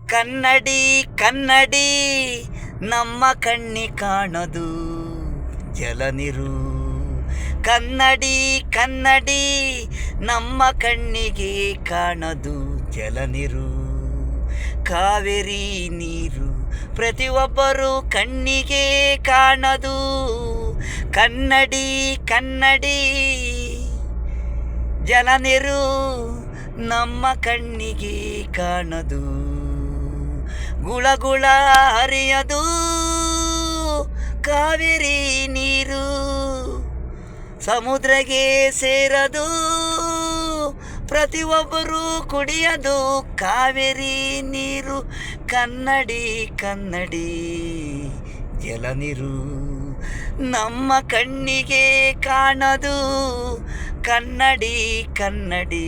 ಕನ್ನಡಿ ಕನ್ನಡಿ ನಮ್ಮ ಕಣ್ಣಿ ಕಾಣದು ಜಲನಿರು. ಕನ್ನಡಿ ಕನ್ನಡಿ ನಮ್ಮ ಕಣ್ಣಿಗೆ ಕಾಣದು ಜಲನಿರು. ಕಾವೇರಿ ನೀರು ಪ್ರತಿಯೊಬ್ಬರು ಕಣ್ಣಿಗೆ ಕಾಣದು. ಕನ್ನಡಿ ಕನ್ನಡಿ ಜಲನಿರು ನಮ್ಮ ಕಣ್ಣಿಗೆ ಕಾಣದು. ಗುಳಗುಳ ಹರಿಯದು ಕಾವೇರಿ ನೀರು, ಸಮುದ್ರಕ್ಕೆ ಸೇರದು ಪ್ರತಿಯೊಬ್ಬರು ಕುಡಿಯದು ಕಾವೇರಿ ನೀರು. ಕನ್ನಡಿ ಕನ್ನಡಿ ಜಲನಿರು ನಮ್ಮ ಕಣ್ಣಿಗೆ ಕಾಣದು. ಕನ್ನಡಿ ಕನ್ನಡಿ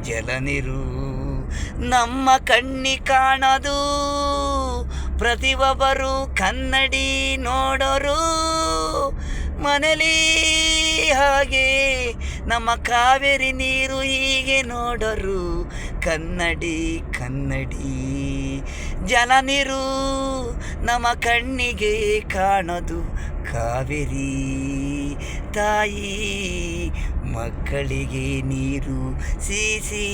ಜಲನಿರು ನಮ್ಮ ಕಣ್ಣಿ ಕಾಣದು. ಪ್ರತಿಯೊಬ್ಬರು ಕನ್ನಡಿ ನೋಡೋರು ಮನೇಲಿ ಹಾಗೆ ನಮ್ಮ ಕಾವೇರಿ ನೀರು ಹೀಗೆ ನೋಡೋರು. ಕನ್ನಡಿ ಕನ್ನಡಿ ಜಲನಿರು ನಮ್ಮ ಕಣ್ಣಿಗೆ ಕಾಣದು ಕಾವೇರಿ ತಾಯಿ ಮಕ್ಕಳಿಗೆ ನೀರು ಸಿಹಿ.